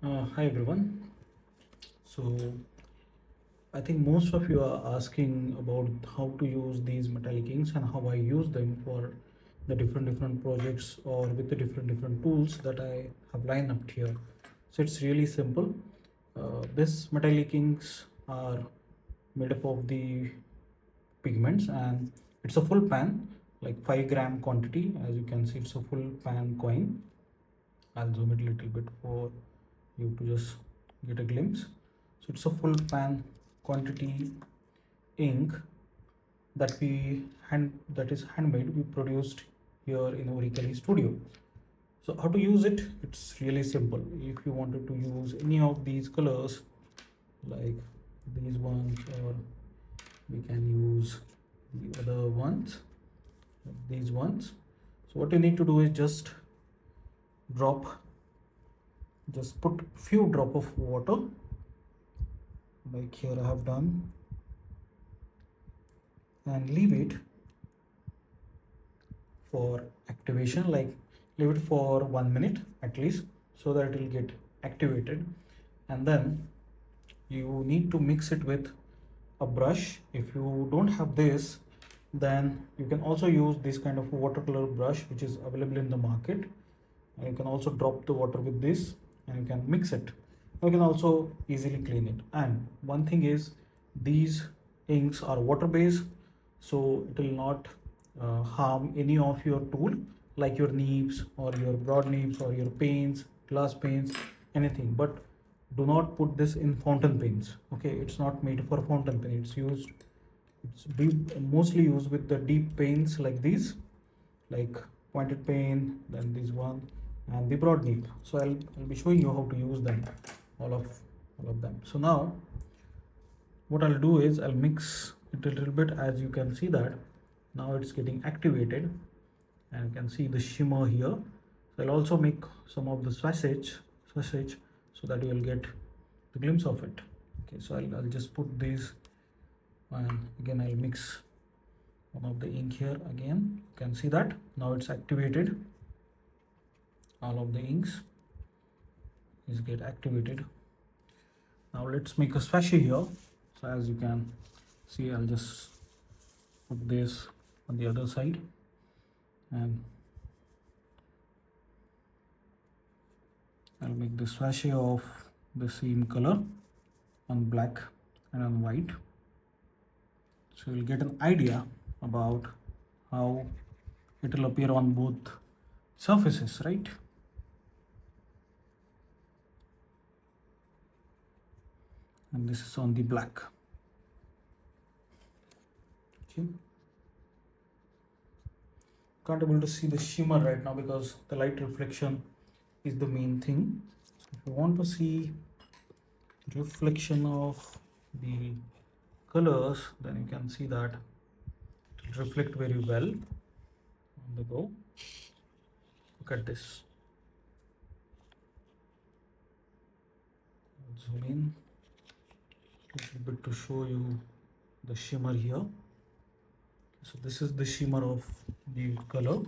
Hi everyone. So I think most of you are asking about how to use these metallic inks and how I use them for the different projects or with the different tools that I have lined up here. So it's really simple. This metallic inks are made up of the pigments, and it's a full pan, like 5 gram quantity. As you can see, it's a full pan coin. I'll zoom it a little bit for you to just get a glimpse. So it's a full pan quantity ink that is handmade. We produced here in Oriandcalli studio. So how to use it? It's really simple. If you wanted to use any of these colors, like these ones, or we can use the other ones, these ones. So what you need to do is drop just put few drop of water, like here I have done, and leave it for activation, like leave it for 1 minute at least, so that it will get activated. And then you need to mix it with a brush. If you don't have this, then you can also use this kind of watercolor brush which is available in the market, and you can also drop the water with this and you can mix it. You can also easily clean it. And one thing is, these inks are water based, so it will not harm any of your tool, like your nibs or your broad nibs or your paints, glass paints, anything. But do not put this in fountain pens. Okay, it's not made for fountain pen. It's mostly used with the deep paints like these, like pointed pen, then this one, and the broad nib. So I'll be showing you how to use them, all of them. So now what I'll do is I'll mix it a little bit. As you can see that now it's getting activated, and you can see the shimmer here. So I'll also make some of the swashage so that you will get the glimpse of it. Okay, so I'll just put these, and again I'll mix one of the ink here. Again, you can see that now it's activated. All of the inks is get activated. Now let's make a sachet here. So as you can see, I'll just put this on the other side, and I'll make the sachet of the same color on black and on white, so you'll get an idea about how it will appear on both surfaces, right? And this is on the black. Okay, can't able to see the shimmer right now because the light reflection is the main thing. So if you want to see reflection of the colors, then you can see that it will reflect very well on the go. Look at this. I'll zoom in a little bit to show you the shimmer here. So this is the shimmer of the color.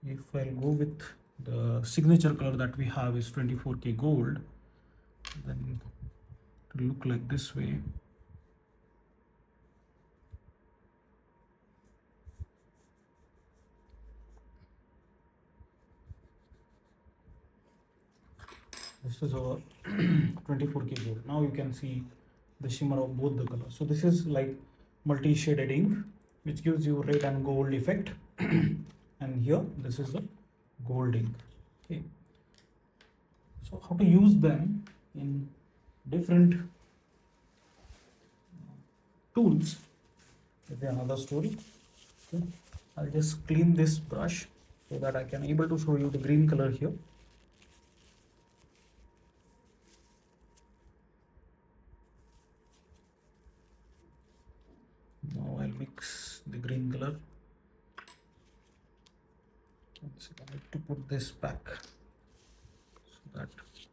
If I'll go with the signature color that we have is 24K gold, then it will look like this way. This is our 24K gold. Now you can see the shimmer of both the colors. So this is like multi-shaded ink, which gives you red and gold effect. And here this is the gold ink. Okay, so how to use them in different tools is another story. Okay, I'll just clean this brush so that I can able to show you the green color here. Now I'll mix the green color. I need to put this back so that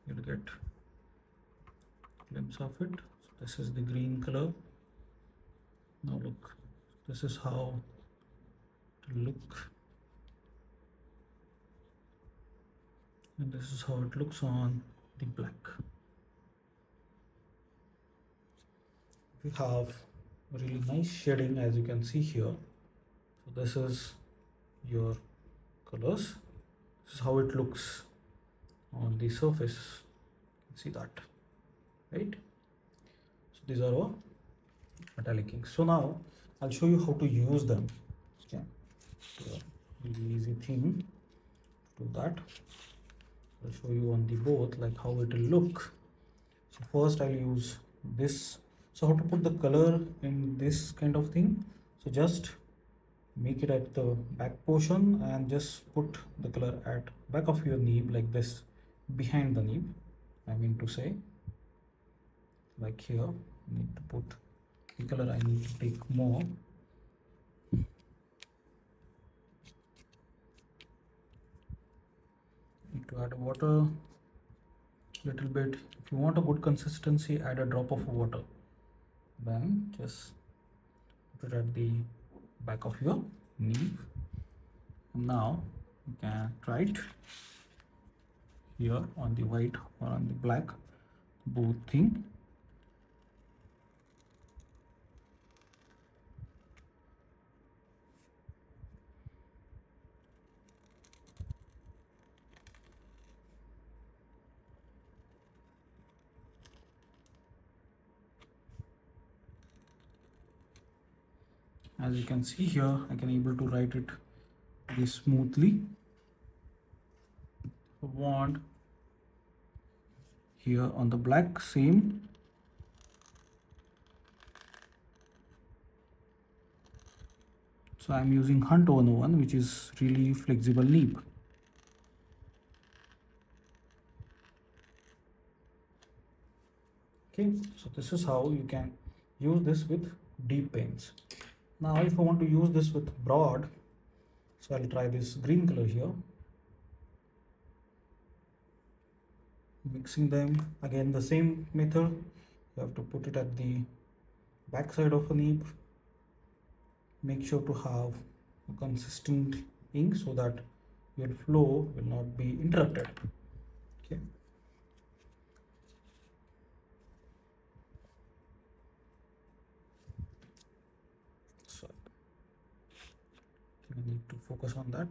you'll get a glimpse of it. So this is the green color. Now look, this is how it will look, and this is how it looks on the black. We have really nice shading, as you can see here. So this is your colors. This is how it looks on the surface. You can see that, right? So these are our metallic inks. So now I'll show you how to use them. Okay, so really easy thing to do that. I'll show you on the both like how it will look. So first I'll use this. So how to put the color in this kind of thing? So just make it at the back portion and just put the color at back of your nib like this, behind the nib, I mean to say, like here. I need to put the color, I need to take more. Need to add water little bit. If you want a good consistency, add a drop of water, then just put it at the back of your nib. Now you can try it here on the white or on the black, both thing. As you can see here, I can able to write it very smoothly. Want here on the black, same. So I'm using Hunt 101, which is really flexible nib. Okay, so this is how you can use this with deep paints. Now if I want to use this with broad, so I'll try this green color here. Mixing them, again the same method. You have to put it at the back side of a nib. Make sure to have a consistent ink so that your flow will not be interrupted. Okay. So I need to focus on that.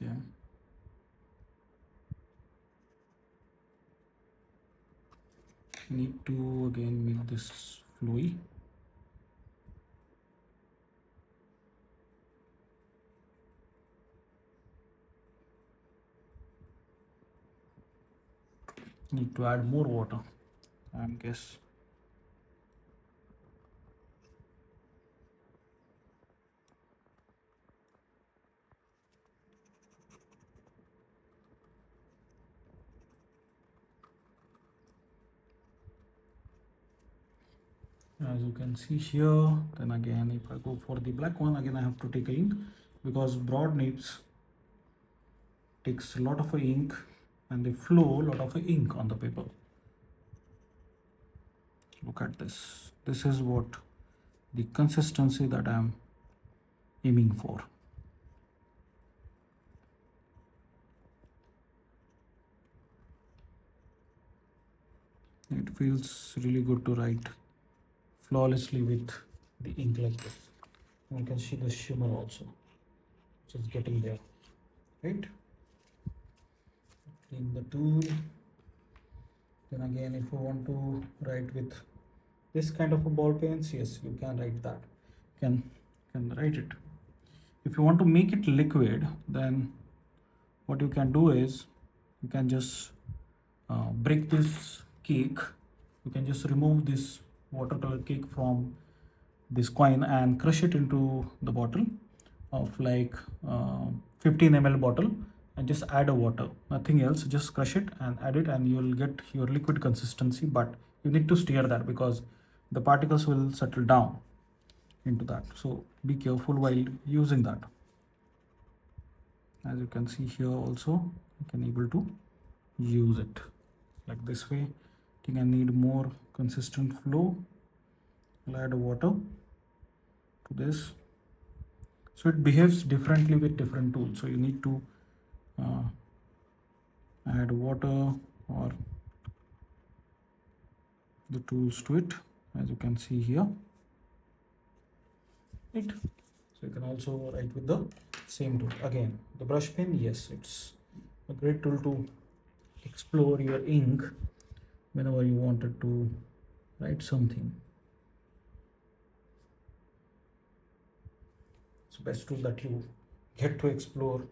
Okay. Need to again make this flowy. Need to add more water, I guess. As you can see here, then again if I go for the black one, again I have to take ink, because broad nibs takes a lot of ink and they flow a lot of ink on the paper. Look at this. This is what the consistency that I am aiming for. It feels really good to write flawlessly with the ink like this. And you can see the shimmer also, which is getting there, right? Clean the tool. Then again, if you want to write with this kind of a ball pens, yes, you can write that. Can write it. If you want to make it liquid, then what you can do is you can just break this cake. You can just remove this watercolor cake from this coin and crush it into the bottle of like 15 ml bottle, and just add a water, nothing else, just crush it and add it, and you will get your liquid consistency. But you need to stir that because the particles will settle down into that, so be careful while using that. As you can see here also, you can able to use it like this way. I think I need more consistent flow. I'll add water to this So it behaves differently with different tools. So you need to uh, add water or the tools to it, as you can see here, right? So you can also write with the same tool. Again, the brush pen, yes, it's a great tool to explore your ink whenever you wanted to write something. It's the best tool that you get to explore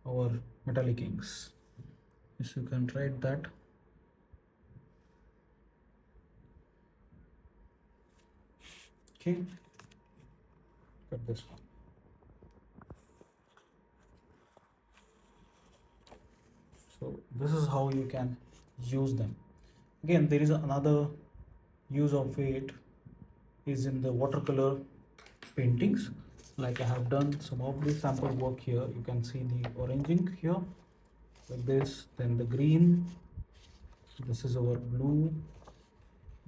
our metallic inks. Yes, you can write that. Okay, got this one. So this is how you can use them. Again, there is another use of it is in the watercolor paintings. Like I have done some of the sample work here. You can see the orange ink here, like this, then the green, this is our blue,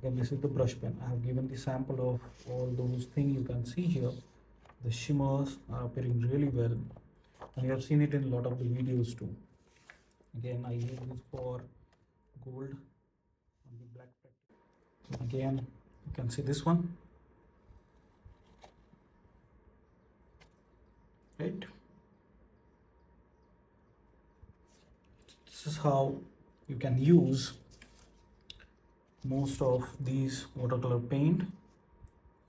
then this is the brush pen. I have given the sample of all those things. You can see here the shimmers are appearing really well, and you have seen it in a lot of the videos too. Again, I use this for gold on the black practice. Again, you can see this one, right? This is how you can use most of these watercolor paint.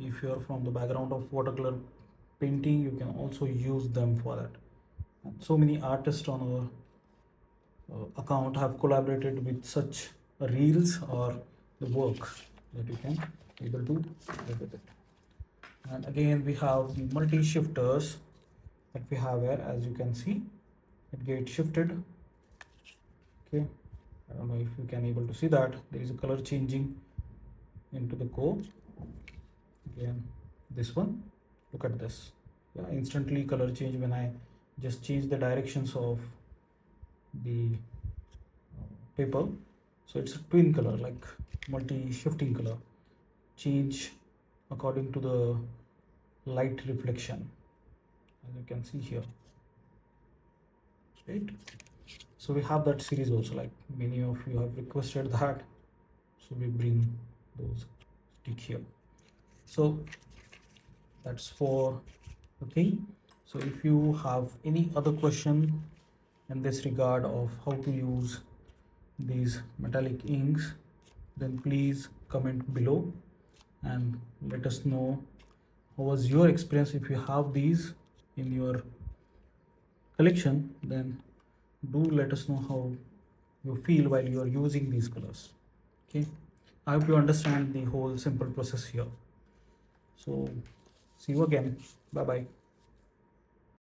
If you are from the background of watercolor painting, you can also use them for that. And so many artists on our account have collaborated with such reels or the work that you can able to do with it. And again, we have the multi shifters that we have here. As you can see, it gets shifted. Okay, I don't know if you can able to see that there is a color changing into the core. Again, this one, look at this. Yeah, instantly color change when I just change the directions of the paper. So it's a twin color, like multi shifting color, change according to the light reflection, as you can see here, right? So we have that series also, like many of you have requested that, so we bring those stick here. So that's for the thing. So if you have any other question in this regard of how to use these metallic inks, then please comment below and let us know how was your experience. If you have these in your collection, then do let us know how you feel while you are using these colors. Okay, I hope you understand the whole simple process here. So see you again. Bye bye.